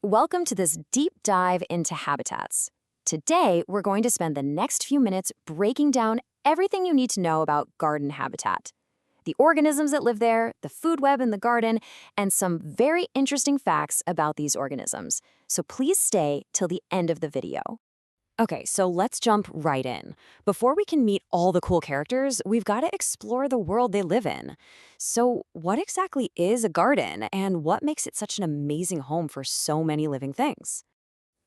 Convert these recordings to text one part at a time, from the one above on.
Welcome to this deep dive into habitats. Today, we're going to spend the next few minutes breaking down everything you need to know about garden habitat. The organisms that live there, the food web in the garden, and some very interesting facts about these organisms. So please stay till the end of the video. Okay, so let's jump right in. Before we can meet all the cool characters, we've got to explore the world they live in. So, what exactly is a garden, and what makes it such an amazing home for so many living things?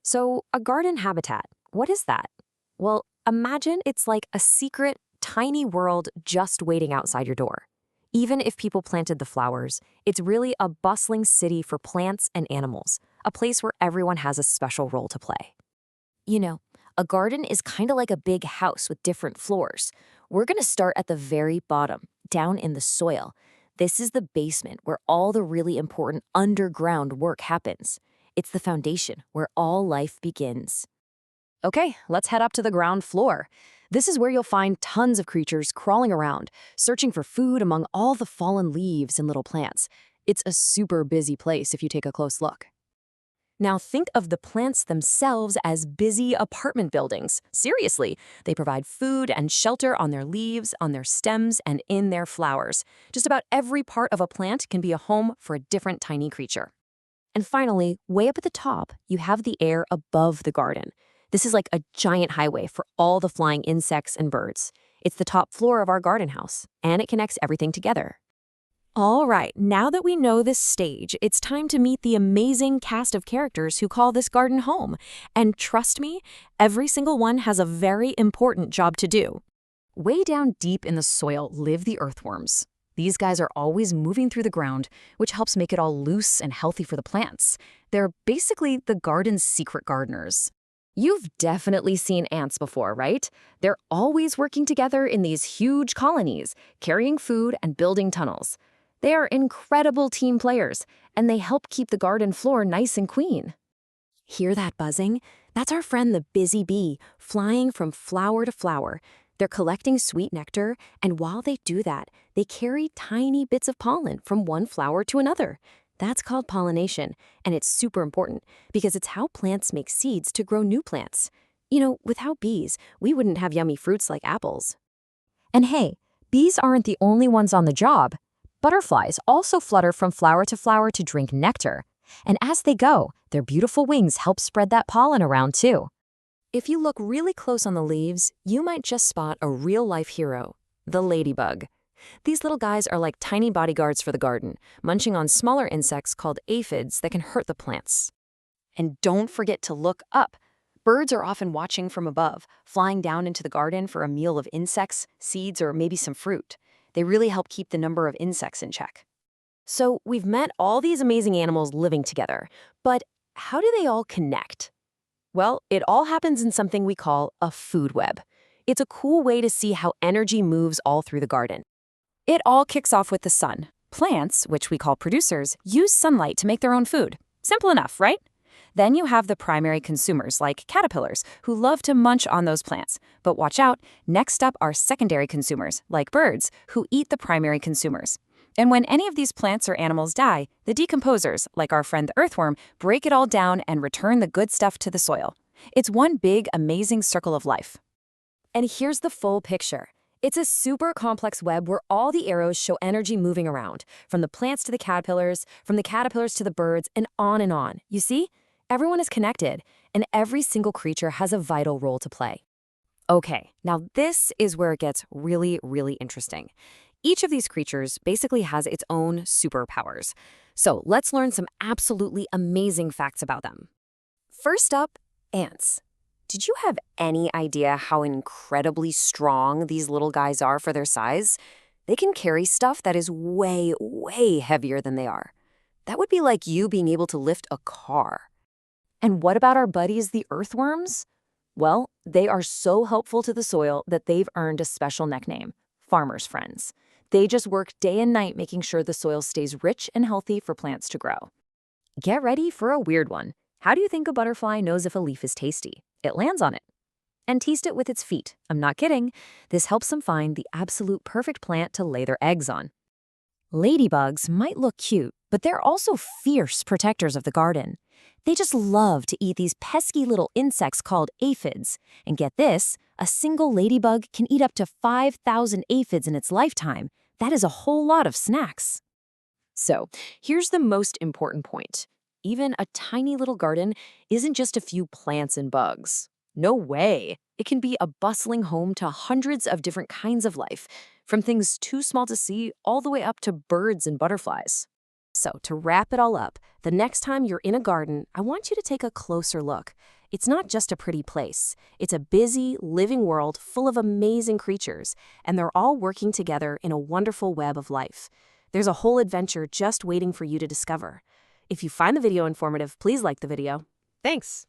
So, a garden habitat, what is that? Well, imagine it's like a secret, tiny world just waiting outside your door. Even if people planted the flowers, it's really a bustling city for plants and animals, a place where everyone has a special role to play. You know, a garden is kind of like a big house with different floors. We're going to start at the very bottom, down in the soil. This is the basement where all the really important underground work happens. It's the foundation where all life begins. Okay, let's head up to the ground floor. This is where you'll find tons of creatures crawling around, searching for food among all the fallen leaves and little plants. It's a super busy place if you take a close look. Now think of the plants themselves as busy apartment buildings. Seriously, they provide food and shelter on their leaves, on their stems, and in their flowers. Just about every part of a plant can be a home for a different tiny creature. And finally, way up at the top, you have the air above the garden. This is like a giant highway for all the flying insects and birds. It's the top floor of our garden house, and it connects everything together. All right, now that we know this stage, it's time to meet the amazing cast of characters who call this garden home. And trust me, every single one has a very important job to do. Way down deep in the soil live the earthworms. These guys are always moving through the ground, which helps make it all loose and healthy for the plants. They're basically the garden's secret gardeners. You've definitely seen ants before, right? They're always working together in these huge colonies, carrying food and building tunnels. They are incredible team players, and they help keep the garden floor nice and clean. Hear that buzzing? That's our friend the busy bee, flying from flower to flower. They're collecting sweet nectar, and while they do that, they carry tiny bits of pollen from one flower to another. That's called pollination, and it's super important because it's how plants make seeds to grow new plants. You know, without bees, we wouldn't have yummy fruits like apples. And hey, bees aren't the only ones on the job. Butterflies also flutter from flower to drink nectar. And as they go, their beautiful wings help spread that pollen around too. If you look really close on the leaves, you might just spot a real-life hero, the ladybug. These little guys are like tiny bodyguards for the garden, munching on smaller insects called aphids that can hurt the plants. And don't forget to look up. Birds are often watching from above, flying down into the garden for a meal of insects, seeds, or maybe some fruit. They really help keep the number of insects in check. So we've met all these amazing animals living together, but how do they all connect? Well, it all happens in something we call a food web. It's a cool way to see how energy moves all through the garden. It all kicks off with the sun. Plants, which we call producers, use sunlight to make their own food. Simple enough, right? Then you have the primary consumers, like caterpillars, who love to munch on those plants. But watch out, next up are secondary consumers, like birds, who eat the primary consumers. And when any of these plants or animals die, the decomposers, like our friend the earthworm, break it all down and return the good stuff to the soil. It's one big, amazing circle of life. And here's the full picture. It's a super complex web where all the arrows show energy moving around, from the plants to the caterpillars, from the caterpillars to the birds, and on and on. You see? Everyone is connected, and every single creature has a vital role to play. Okay, now this is where it gets really, really interesting. Each of these creatures basically has its own superpowers. So let's learn some absolutely amazing facts about them. First up, ants. Did you have any idea how incredibly strong these little guys are for their size? They can carry stuff that is way, way heavier than they are. That would be like you being able to lift a car. And what about our buddies, the earthworms? Well, they are so helpful to the soil that they've earned a special nickname, farmers' friends. They just work day and night making sure the soil stays rich and healthy for plants to grow. Get ready for a weird one. How do you think a butterfly knows if a leaf is tasty? It lands on it. And taste it with its feet. I'm not kidding. This helps them find the absolute perfect plant to lay their eggs on. Ladybugs might look cute, but they're also fierce protectors of the garden. They just love to eat these pesky little insects called aphids. And get this, a single ladybug can eat up to 5,000 aphids in its lifetime. That is a whole lot of snacks. So, here's the most important point. Even a tiny little garden isn't just a few plants and bugs. No way. It can be a bustling home to hundreds of different kinds of life, from things too small to see all the way up to birds and butterflies. So, to wrap it all up, the next time you're in a garden, I want you to take a closer look. It's not just a pretty place. It's a busy, living world full of amazing creatures, and they're all working together in a wonderful web of life. There's a whole adventure just waiting for you to discover. If you find the video informative, please like the video. Thanks.